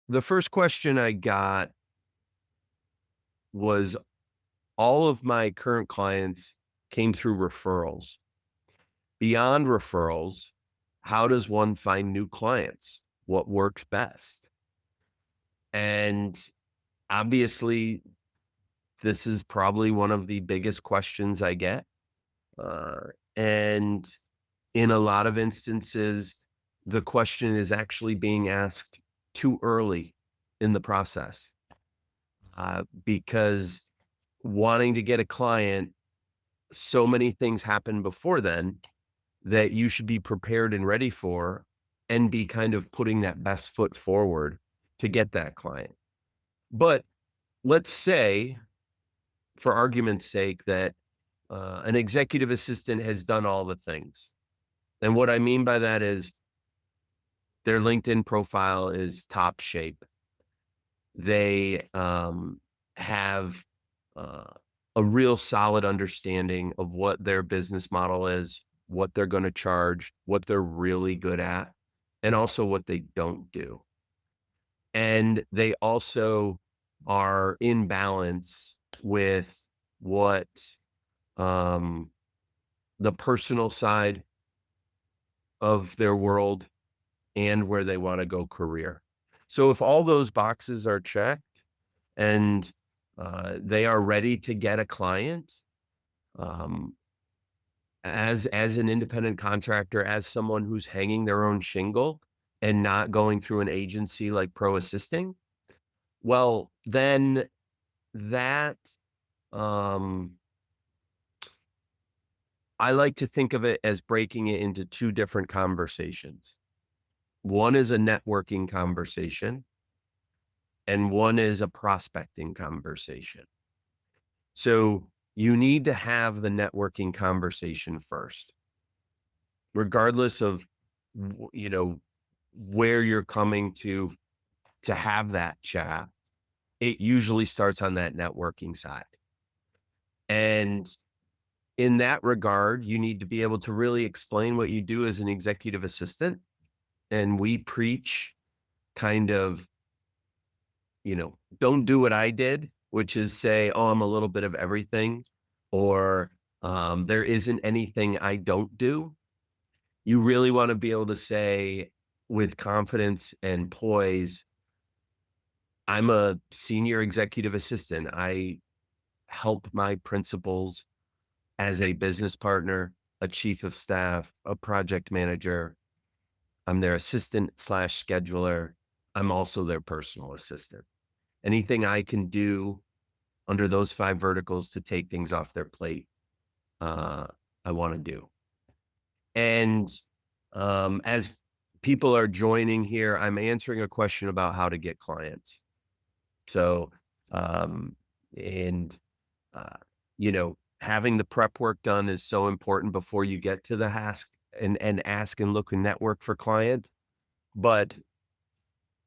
The first question I got was all of my current clients came through referrals. Beyond referrals, how does one find new clients? What works best? And obviously, this is probably one of the biggest questions I get. And in a lot of instances, the question is actually being asked too early in the process because wanting to get a client, so many things happen before then that you should be prepared and ready for and be kind of putting that best foot forward to get that client. But let's say, for argument's sake, that an executive assistant has done all the things. And what I mean by that is their LinkedIn profile is top shape. They have uh, a real solid understanding of what their business model is, what they're going to charge, what they're really good at, and also what they don't do. And they also are in balance with what um, the personal side of their world and where they want to go career. So if all those boxes are checked and they are ready to get a client, um, as an independent contractor, as someone who's hanging their own shingle and not going through an agency like ProAssisting, well, then that um, I like to think of it as breaking it into two different conversations. One is a networking conversation, and one is a prospecting conversation. So you need to have the networking conversation first, regardless of where you're coming to have that chat. It usually starts on that networking side. And in that regard, you need to be able to really explain what you do as an executive assistant. And we preach kind of, don't do what I did, which is say, oh, I'm a little bit of everything, or there isn't anything I don't do. You really want to be able to say with confidence and poise, I'm a senior executive assistant. I help my principals as a business partner, a chief of staff, a project manager. I'm their assistant slash scheduler. I'm also their personal assistant. Anything I can do under those 5 verticals to take things off their plate, uh, I wanna do. And, as people are joining here, I'm answering a question about how to get clients. So, um, and, uh, having the prep work done is so important before you get to the ask and look and network for clients, but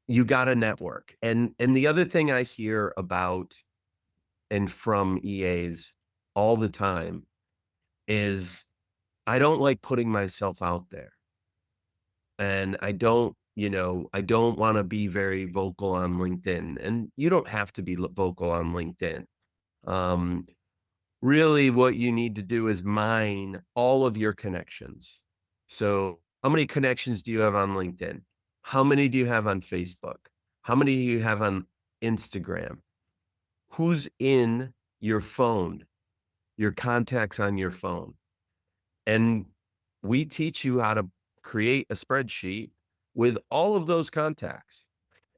you gotta network. And the other thing I hear about and from EAs all the time is I don't like putting myself out there. And I don't wanna be very vocal on LinkedIn, and you don't have to be vocal on LinkedIn. Um, Really what you need to do is mine all of your connections. So, how many connections do you have on LinkedIn? How many do you have on Facebook? How many do you have on Instagram? Who's in your phone, your contacts on your phone? And we teach you how to create a spreadsheet with all of those contacts.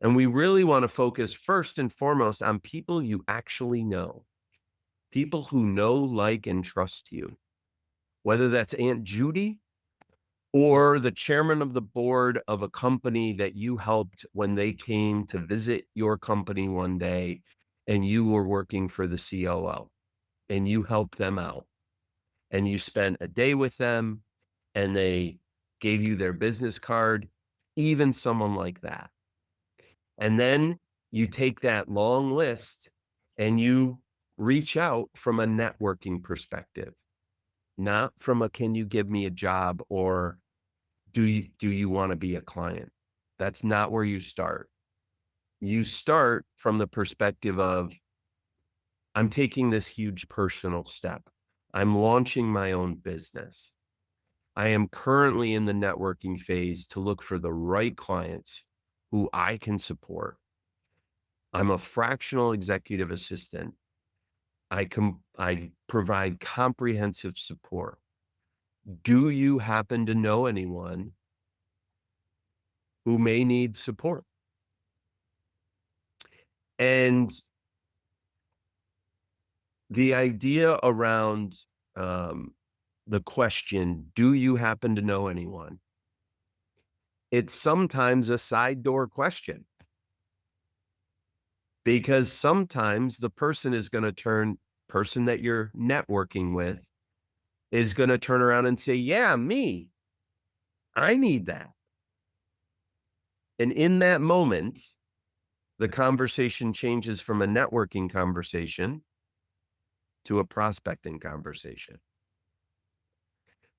And we really want to focus first and foremost on people you actually know, people who know, like, and trust you, whether that's Aunt Judy or the chairman of the board of a company that you helped when they came to visit your company one day and you were working for the COO and you helped them out and you spent a day with them and they gave you their business card, even someone like that. And then you take that long list and you reach out from a networking perspective, not from a can you give me a job or do you want to be a client? That's not where you start. you start from the perspective of, I'm taking this huge personal step. I'm launching my own business. I am currently in the networking phase to look for the right clients who I can support. I'm a fractional executive assistant. I provide comprehensive support. Do you happen to know anyone who may need support? And the idea around um, the question, do you happen to know anyone? It's sometimes a side door question because sometimes the person that you're networking with is going to turn around and say, yeah, me, I need that. And in that moment, the conversation changes from a networking conversation to a prospecting conversation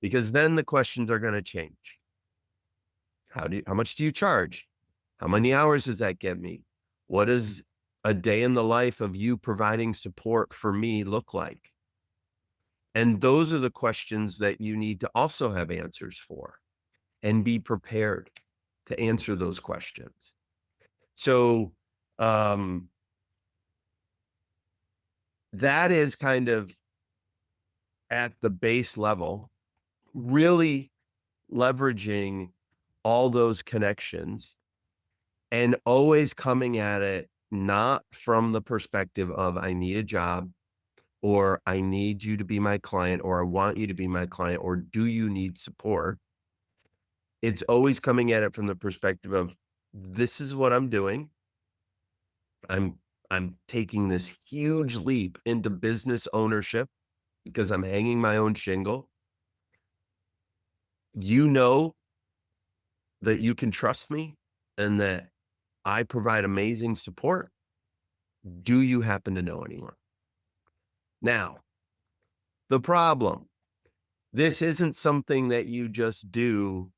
because then the questions are going to change. How much do you charge? How many hours does that get me? What does a day in the life of you providing support for me look like? And those are the questions that you need to also have answers for and be prepared to answer those questions. So, um, that is kind of at the base level, really leveraging all those connections and always coming at it not from the perspective of I need a job or I need you to be my client or I want you to be my client or do you need support? It's always coming at it from the perspective of this is what I'm doing. I'm I'm taking this huge leap into business ownership because I'm hanging my own shingle. You know that you can trust me and that I provide amazing support. Do you happen to know anyone? Now, the problem, this isn't something that you just do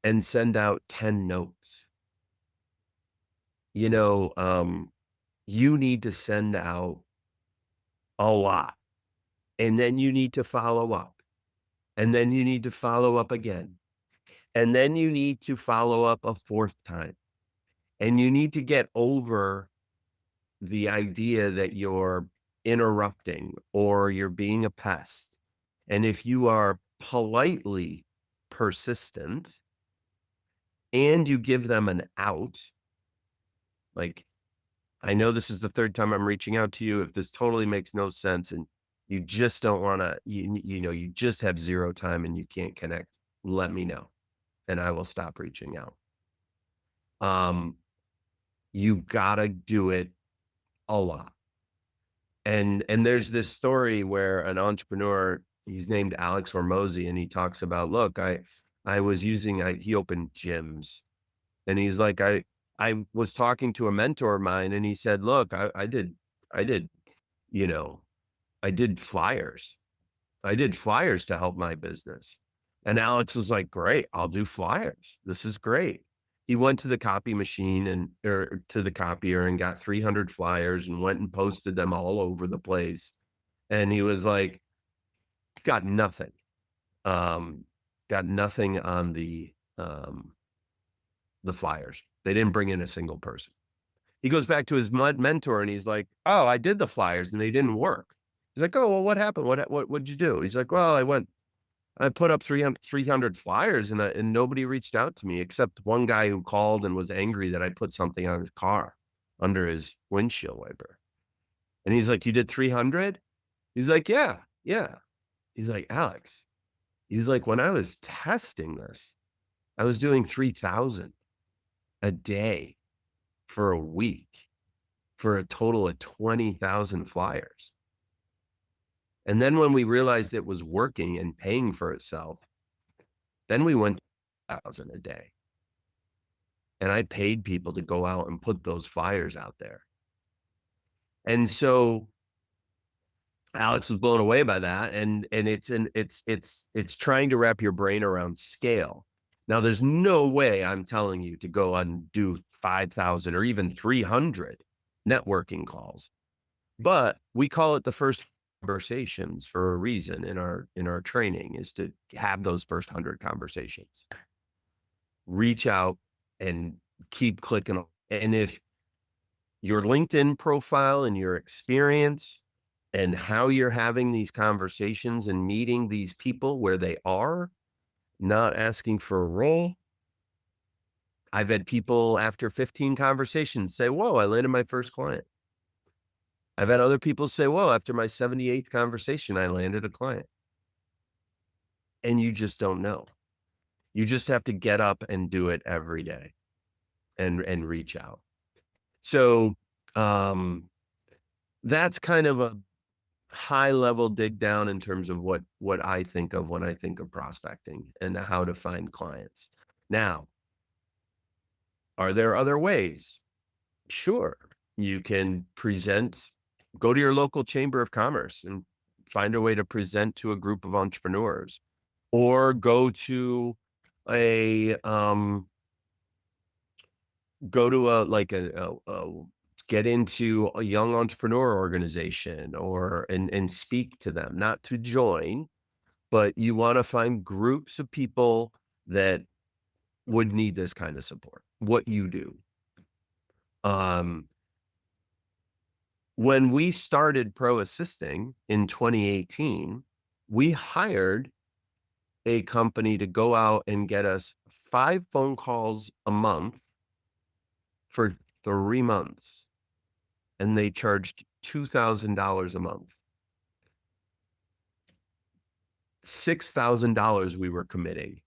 and send out 10 notes. You know, you need to send out a lot and then you need to follow up and then you need to follow up again. And then you need to follow up a fourth time and you need to get over the idea that you're interrupting or you're being a pest. And if you are politely persistent and you give them an out, like, I know this is the third time I'm reaching out to you. If this totally makes no sense and you just don't want to, you just have zero time and you can't connect, let me know and I will stop reaching out. Um, you gotta do it a lot. And there's this story where an entrepreneur, he's named Alex Hormozy, and he talks about, look, I was using he opened gyms. And he's like, I was talking to a mentor of mine and he said, look, I did, you know, I did flyers. I did flyers to help my business. And Alex was like, great, I'll do flyers. This is great. He went to the copy machine and or to the copier and got 300 flyers and went and posted them all over the place. And he was like, got nothing. Um, got nothing on the flyers. They didn't bring in a single person. He goes back to his mentor and he's like, "Oh, I did the flyers and they didn't work." He's like, "Oh, well, what happened? What'd you do?" He's like, "Well, I put up 300 flyers and nobody reached out to me except one guy who called and was angry that I put something on his car under his windshield wiper." And he's like, "You did 300?" He's like, "Yeah, yeah." He's like, "Alex," he's like, "When I was testing this, I was doing 3,000 a day for a week for a total of 20,000 flyers. And then when we realized it was working and paying for itself, then we went to 1,000 a day. And I paid people to go out and put those flyers out there. And so Alex was blown away by that. And it's trying to wrap your brain around scale. Now, there's no way I'm telling you to go and do 5,000 or even 300 networking calls, but we call it the first conversations for a reason in our training is to have those first 100 conversations. Reach out and keep clicking on, and if your LinkedIn profile and your experience and how you're having these conversations and meeting these people where they are, not asking for a role. I've had people after 15 conversations say, "Whoa, I landed my first client." I've had other people say, "Whoa, after my 78th conversation, I landed a client." And you just don't know. You just have to get up and do it every day and reach out. So, um, that's kind of a high level dig down in terms of what I think of when I think of prospecting and how to find clients. Now, are there other ways? Sure. You can present, go to your local chamber of commerce and find a way to present to a group of entrepreneurs, or go to a go to a like get into a young entrepreneur organization or and speak to them, not to join, but you want to find groups of people that would need this kind of support. What you do. Um, when we started Pro Assisting in 2018, we hired a company to go out and get us 5 phone calls a month for 3 months, and they charged $2,000 a month. $6,000 we were committing,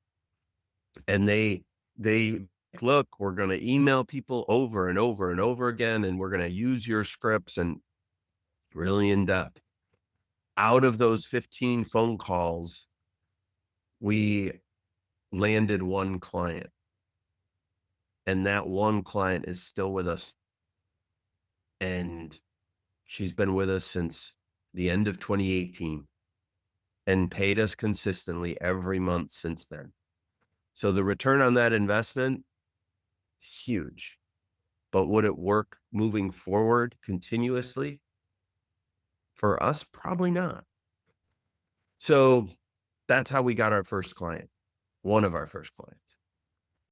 and they look, we're going to email people over and over and over again, and we're going to use your scripts and really in depth. Out of those 15 phone calls, we landed one client, and that one client is still with us, and she's been with us since the end of 2018 and paid us consistently every month since then. So the return on that investment is huge. But would it work moving forward continuously? For us, probably not. So that's how we got our first client, one of our first clients.